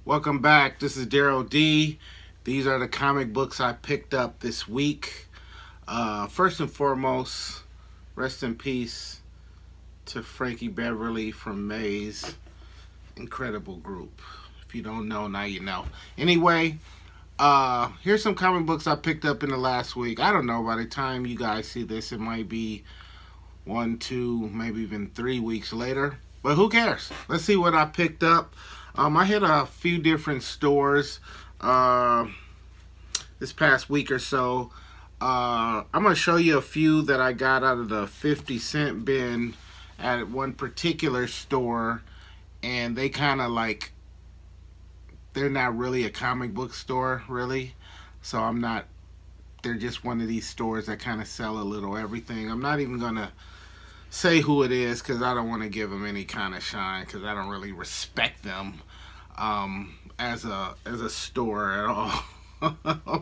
Welcome back. This is Daryl D. These are the comic books I picked up this week. First and foremost, rest in peace to Frankie Beverly from Maze. Incredible group. If you don't know, now you know. Anyway, here's some comic books I picked up in the last week. I don't know, by the time you guys see this, it might be 1, 2, maybe even 3 weeks later. But who cares? Let's see what I picked up. I hit a few different stores this past week or so. I'm going to show you a few that I got out of the 50-cent bin at one particular store. And they kind of like, they're not really a comic book store, really. So they're just one of these stores that kind of sell a little everything. I'm not even going to say who it is because I don't want to give them any kind of shine because I don't really respect them as a store at all.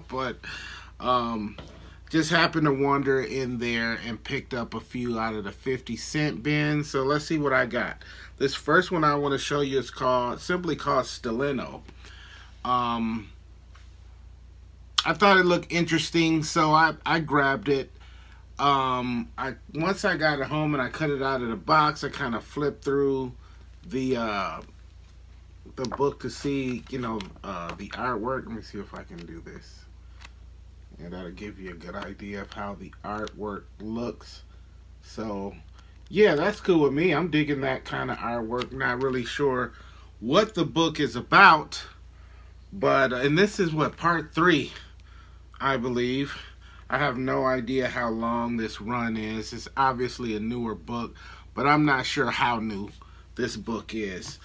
But just happened to wander in there and picked up a few out of the 50-cent bin. So let's see what I got. This first one I want to show you is simply called Stileno. I thought it looked interesting, so I grabbed it. Once I got it home and I cut it out of the box, I kind of flipped through the book to see, the artwork. Let me see if I can do this. And that'll give you a good idea of how the artwork looks. So, yeah, that's cool with me. I'm digging that kind of artwork. Not really sure what the book is about. But, and this is part 3, I believe. I have no idea how long this run is. It's obviously a newer book, but I'm not sure how new this book is.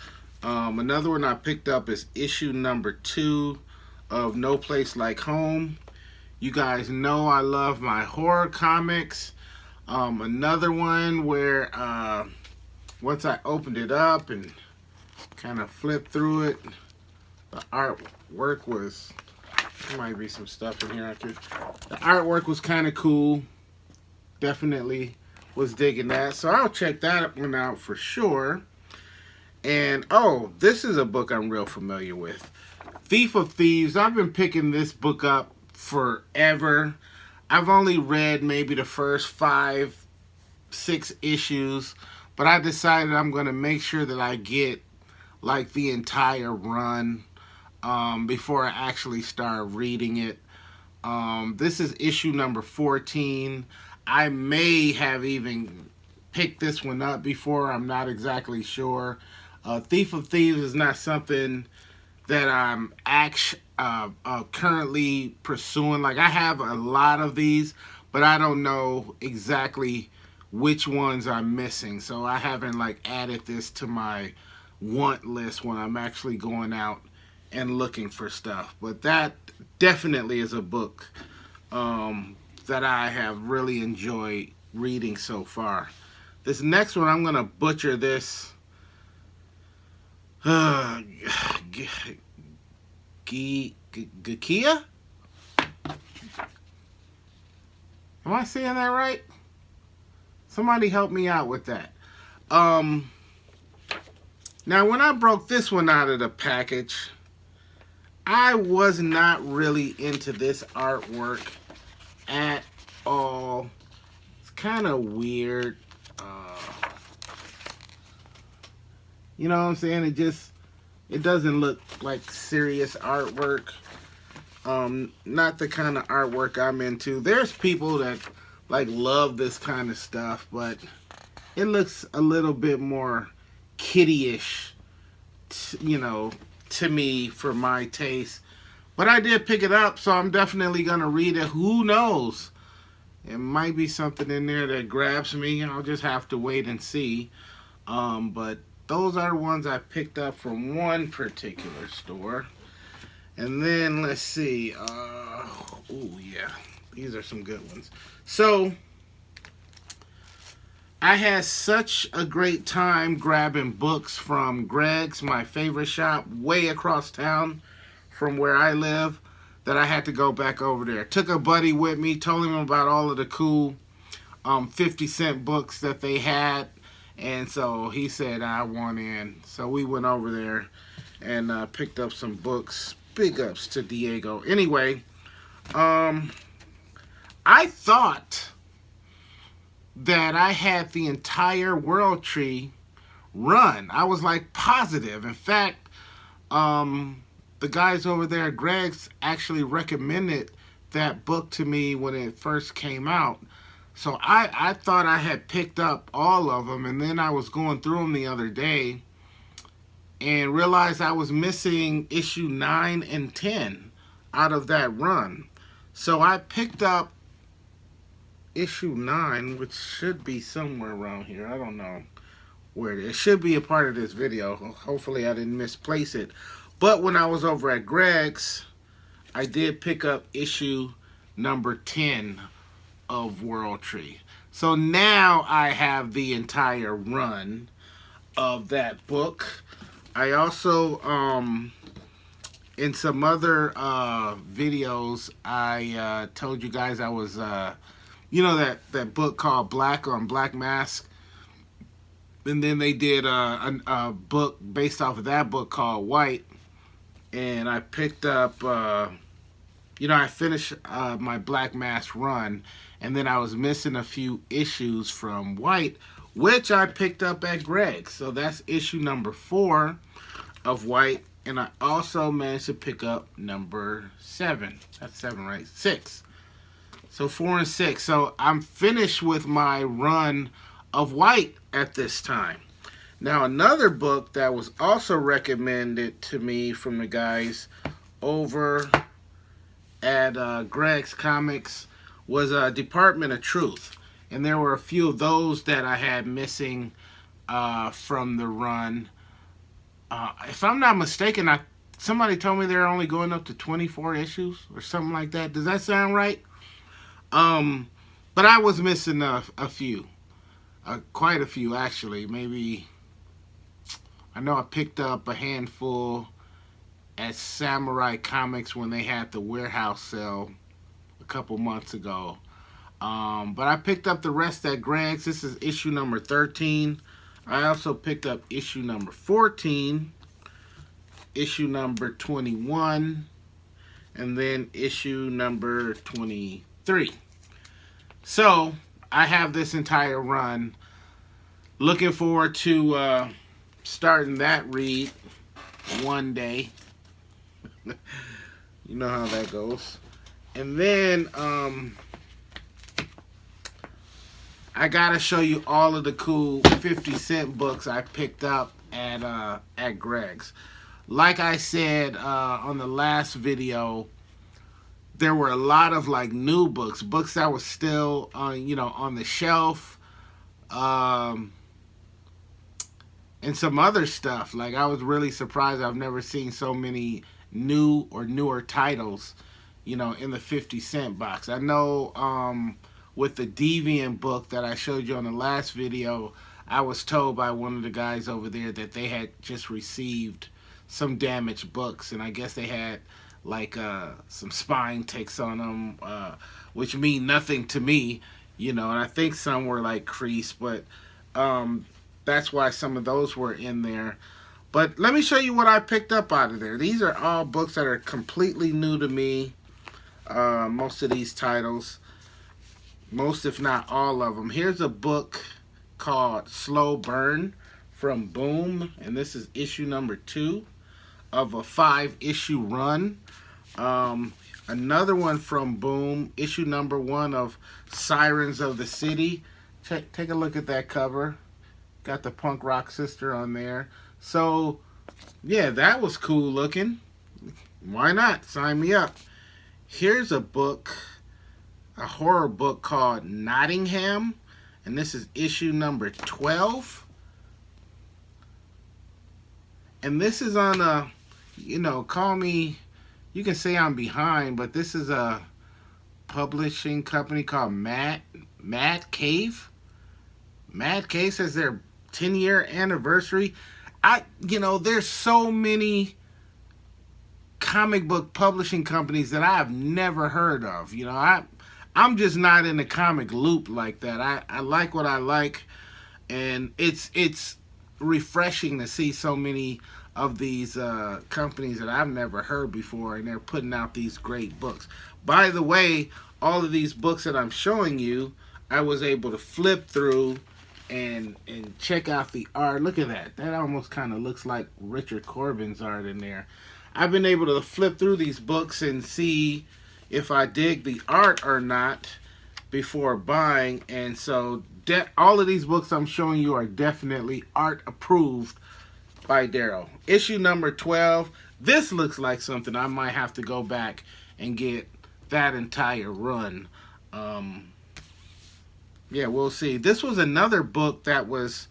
Another one I picked up is issue number 2 of No Place Like Home. You guys know I love my horror comics. Another one where once I opened it up and kind of flipped through it, the artwork was... There might be some stuff in here. The artwork was kind of cool. Definitely was digging that. So I'll check that one out for sure. And, oh, this is a book I'm real familiar with. Thief of Thieves. I've been picking this book up forever. I've only read maybe the first 5, 6 issues. But I decided I'm going to make sure that I get, like, the entire run before I actually start reading it. This is issue number 14. I may have even picked this one up before. I'm not exactly sure. Thief of Thieves is not something that I'm currently pursuing. Like, I have a lot of these, but I don't know exactly which ones I'm missing. So I haven't, like, added this to my want list when I'm actually going out and looking for stuff. But that definitely is a book that I have really enjoyed reading so far. This next one, I'm going to butcher this. Gakia? Am I saying that right? Somebody help me out with that. Now, when I broke this one out of the package, I was not really into this artwork at all. It's kind of weird. You know what I'm saying? It doesn't look like serious artwork. Not the kind of artwork I'm into. There's people that like love this kind of stuff, but it looks a little bit more kiddie-ish, to me, for my taste. But I did pick it up, so I'm definitely gonna read it. Who knows? It might be something in there that grabs me. I'll just have to wait and see. But those are the ones I picked up from one particular store. And then let's see. Oh yeah, these are some good ones. So I had such a great time grabbing books from Greg's, my favorite shop, way across town from where I live, that I had to go back over there. Took a buddy with me, told him about all of the cool 50-cent books that they had, and so he said I want in. So we went over there and picked up some books. Big ups to Diego. Anyway, um, I thought that I had the entire World Tree run. I was like positive. In fact, the guys over there at Greg's actually recommended that book to me when it first came out. So I thought I had picked up all of them, and then I was going through them the other day and realized I was missing issue 9 and 10 out of that run. So I picked up issue 9, which should be somewhere around here. I don't know where it is. It should be a part of this video. Hopefully I didn't misplace it. But when I was over at Greg's, I did pick up issue number 10 of World Tree. So now I have the entire run of that book. I also, in some other videos, I told you guys I was, you know, that book called Black on Black Mask. And then they did a book based off of that book called White. And I picked up, you know, I finished my Black Mask run. And then I was missing a few issues from White, which I picked up at Greg's. So that's issue number 4 of White. And I also managed to pick up number 7. That's 7, right? 6. So 4 and 6. So I'm finished with my run of White at this time. Now another book that was also recommended to me from the guys over at Greg's Comics was Department of Truth. And there were a few of those that I had missing from the run. If I'm not mistaken, somebody told me they're only going up to 24 issues or something like that. Does that sound right? But I was missing a few. Quite a few, actually. Maybe, I know I picked up a handful at Samurai Comics when they had the warehouse sale a couple months ago. But I picked up the rest at Greg's. This is issue number 13. I also picked up issue number 14, issue number 21, and then issue number 23. So I have this entire run. Looking forward to starting that read one day. You know how that goes. And then I gotta show you all of the cool 50-cent books I picked up at Greg's. Like I said on the last video, there were a lot of like new books that were still on, you know, on the shelf, and some other stuff. Like, I was really surprised. I've never seen so many new or newer titles, you know, in the 50-cent box. I know with the Deviant book that I showed you on the last video, I was told by one of the guys over there that they had just received some damaged books, and I guess they had like some spine ticks on them, which mean nothing to me, you know, and I think some were like creased, but that's why some of those were in there. But let me show you what I picked up out of there. These are all books that are completely new to me. Most of these titles, most if not all of them. Here's a book called Slow Burn from Boom, and this is issue number 2 of a 5-issue run. Another one from Boom, issue number 1 of Sirens of the City. Take a look at that cover. Got the punk rock sister on there. So, yeah, that was cool looking. Why not? Sign me up. Here's a book, a horror book called Nottingham, and this is issue number 12. And this is on a, you know, call me, you can say I'm behind, but this is a publishing company called Mad Cave. Mad Cave says their 10-year anniversary. You know, there's so many comic book publishing companies that I have never heard of. You know, I'm just not in the comic loop like that. I like what I like, and it's refreshing to see so many of these companies that I've never heard before, and they're putting out these great books. By the way, all of these books that I'm showing you, I was able to flip through and check out the art. Look at that. That almost kind of looks like Richard Corbin's art in there. I've been able to flip through these books and see if I dig the art or not before buying. And so all of these books I'm showing you are definitely art approved by Darrow. Issue number 12. This looks like something I might have to go back and get that entire run. Yeah, we'll see. This was another book that's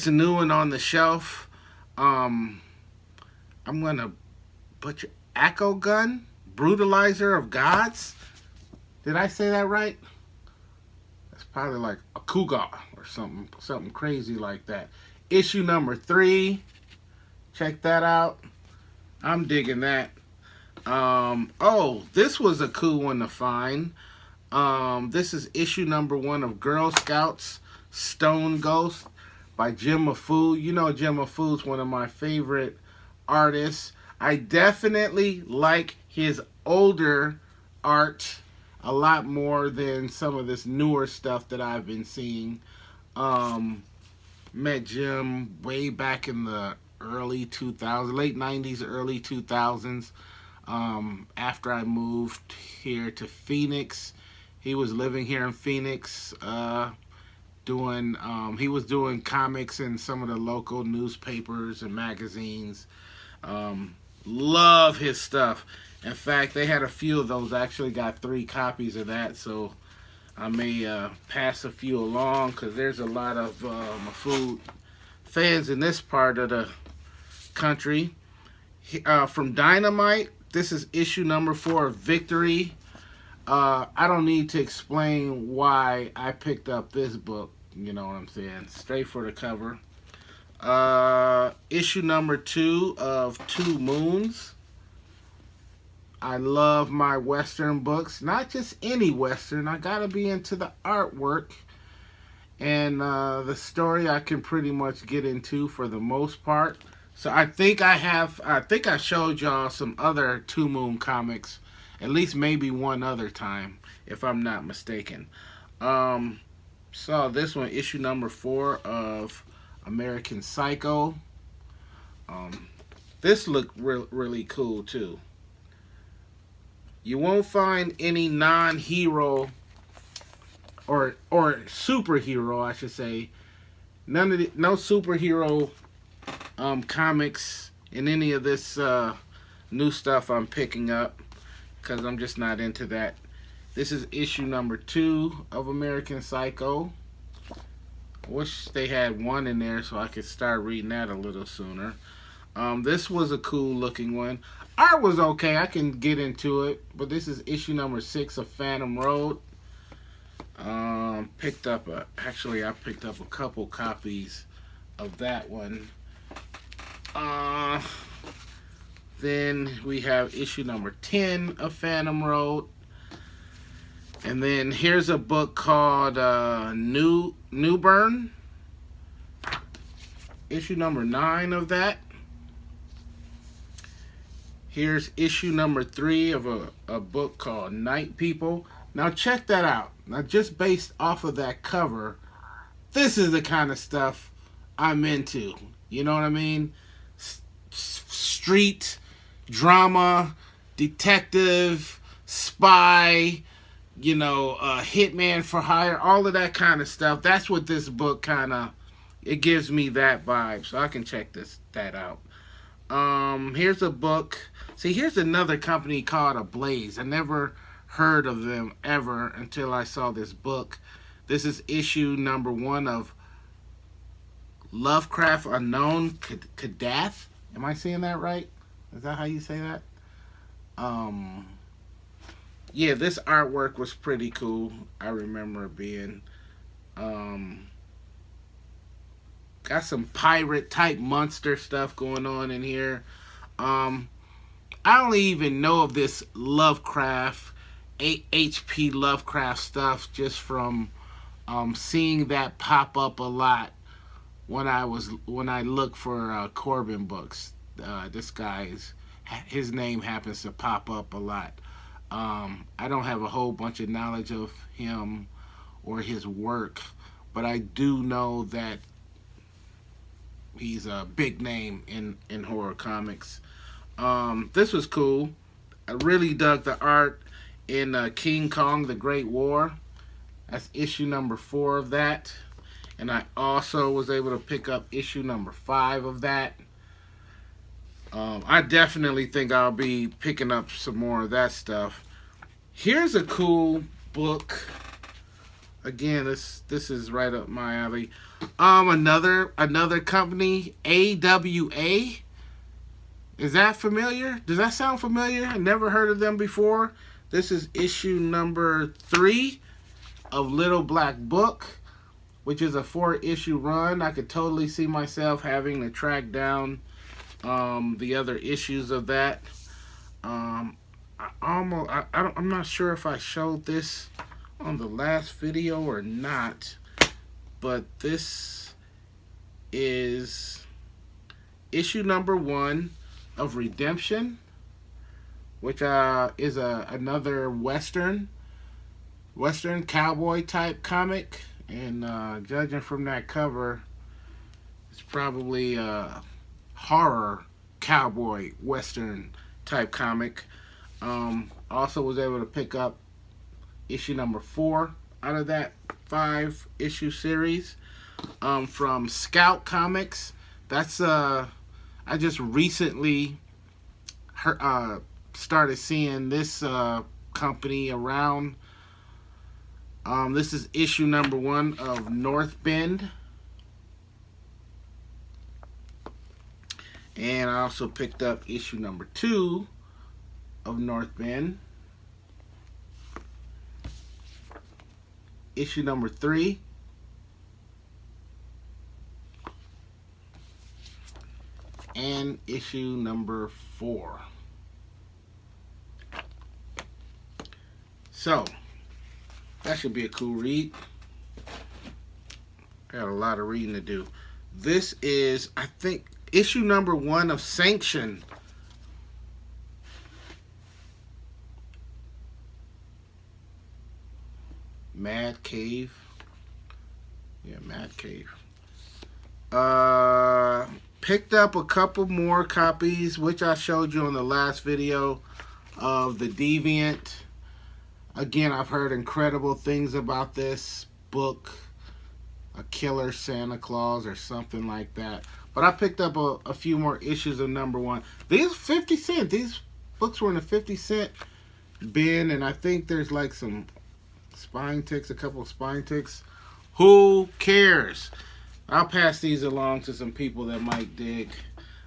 a new one on the shelf. I'm gonna butcher Akogun, Brutalizer of Gods. Did I say that right? That's probably like a Akuga or something crazy like that. Issue number 3. Check that out. I'm digging that. Oh, this was a cool one to find. This is issue number 1 of Girl Scouts Stone Ghost by Jim Mahfood. You know Jim Mahfood's one of my favorite artists. I definitely like his older art a lot more than some of this newer stuff that I've been seeing. Met Jim way back in the early 2000s, late 90s, early 2000s. After I moved here to Phoenix, he was living here in Phoenix, he was doing comics in some of the local newspapers and magazines. Love his stuff. In fact, they had a few of those. I actually got 3 copies of that, so I may pass a few along, because there's a lot of Mahfood fans in this part of the country. From Dynamite, this is issue number 4 of Victory. I don't need to explain why I picked up this book. You know what I'm saying? Straight for the cover. Issue number 2 of Two Moons. I love my Western books. Not just any Western. I gotta be into the artwork. And the story I can pretty much get into for the most part. So I think I showed y'all some other Two Moon comics. At least maybe one other time, if I'm not mistaken. So this one, issue number 4 of American Psycho. This looked really cool too. You won't find any non-hero or superhero, I should say. No superhero comics in any of this new stuff I'm picking up, because I'm just not into that. This is issue number 2 of American Psycho. I wish they had 1 in there so I could start reading that a little sooner. This was a cool looking one. Art was okay, I can get into it, but this is issue number 6 of Phantom Road. I picked up a couple copies of that one. Then we have issue number 10 of Phantom Road. And then here's a book called New Burn. Issue number 9 of that. Here's issue number 3 of a book called Night People. Now check that out. Now just based off of that cover, this is the kind of stuff I'm into. You know what I mean? Street drama, detective, spy, hitman for hire, all of that kind of stuff. That's what this book it gives me that vibe. So I can check that out. Here's a book. See, here's another company called Ablaze. I never heard of them ever until I saw this book. This is issue number 1 of Lovecraft Unknown Kadath. Am I saying that right? Is that how you say that? Yeah, this artwork was pretty cool. I remember it being. Got some pirate type monster stuff going on in here. I only even know of this Lovecraft, H.P. Lovecraft stuff just from seeing that pop up a lot when I look for Corbin books. This guy's his name happens to pop up a lot. I don't have a whole bunch of knowledge of him or his work, but I do know that he's a big name in horror comics. This was cool. I really dug the art in King Kong: The Great War. That's issue number 4 of that. And I also was able to pick up issue number 5 of that. I definitely think I'll be picking up some more of that stuff. Here's a cool book. Again, this is right up my alley. Another company, AWA. Is that familiar? Does that sound familiar? I never heard of them before. This is issue number 3 of Little Black Book, which is a 4-issue run. I could totally see myself having to track down the other issues of that. I'm not sure if I showed this on the last video or not, but this is issue number 1 of Redemption, which is another Western cowboy type comic, and judging from that cover, it's probably a horror cowboy Western type comic. Also was able to pick up issue number 4 out of that 5-issue series from Scout Comics. That's I just recently started seeing this company around. This is issue number 1 of North Bend. And I also picked up issue number 2 of North Bend. Issue number 3. And issue number 4. So, that should be a cool read. I got a lot of reading to do. This is, I think, issue number 1 of Sanction. Mad Cave. Yeah, Mad Cave. Picked up a couple more copies, which I showed you on the last video, of The Deviant. Again, I've heard incredible things about this book. A Killer Santa Claus or something like that. But I picked up a few more issues of number 1. These 50 cents. These books were in a 50 cent bin, and I think there's like some spine ticks, a couple of spine ticks. Who cares? I'll pass these along to some people that might dig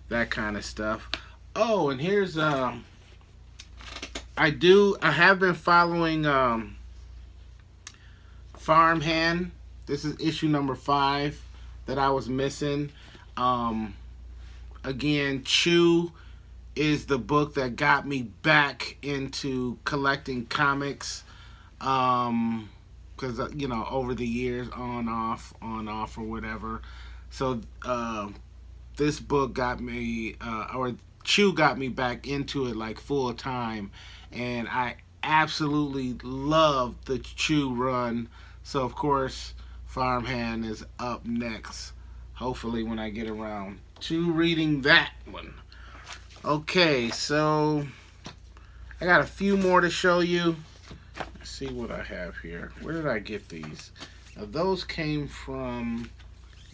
that kind of stuff. Oh, and here's I have been following Farmhand. This is issue number 5 that I was missing. Again, Chew is the book that got me back into collecting comics. Because you know, over the years, on off or whatever. So this book got me, or Chew got me back into it like full time, and I absolutely love the Chew run. So of course, Farmhand is up next. Hopefully, when I get around to reading that one. Okay, so I got a few more to show you. Let's see what I have here. Where did I get these? Now, those came from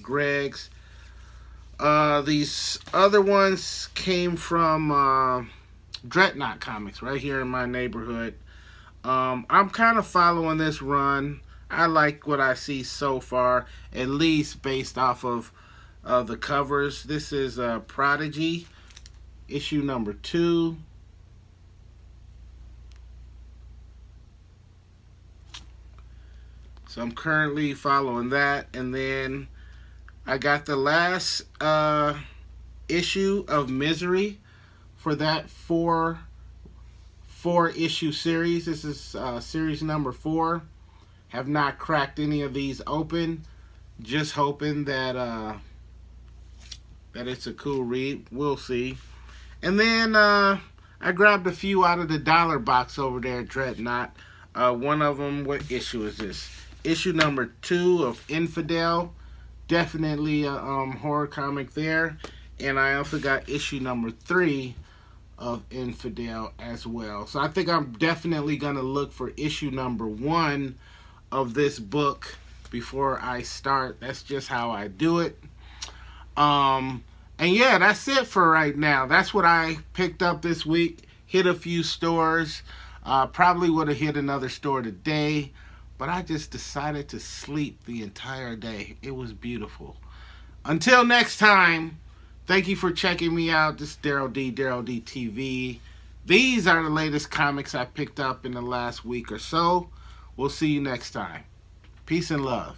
Greg's. These other ones came from Dreadnought Comics right here in my neighborhood. I'm kind of following this run. I like what I see so far, at least based off of the covers. This is Prodigy, issue number 2. So I'm currently following that, and then I got the last issue of Misery for that 4-issue series. This is series number 4. Have not cracked any of these open. Just hoping that that it's a cool read. We'll see. And then I grabbed a few out of the dollar box over there at Dreadnought. One of them, what issue is this? Issue number 2 of Infidel. Definitely a horror comic there. And I also got issue number 3 of Infidel as well. So I think I'm definitely going to look for issue number 1 of this book before I start. That's just how I do it. And yeah, that's it for right now. That's what I picked up this week. Hit a few stores. Probably would have hit another store today, but I just decided to sleep the entire day. It was beautiful. Until next time, thank you for checking me out. This is Daryl D, Daryl D TV. These are the latest comics I picked up in the last week or so. We'll see you next time. Peace and love.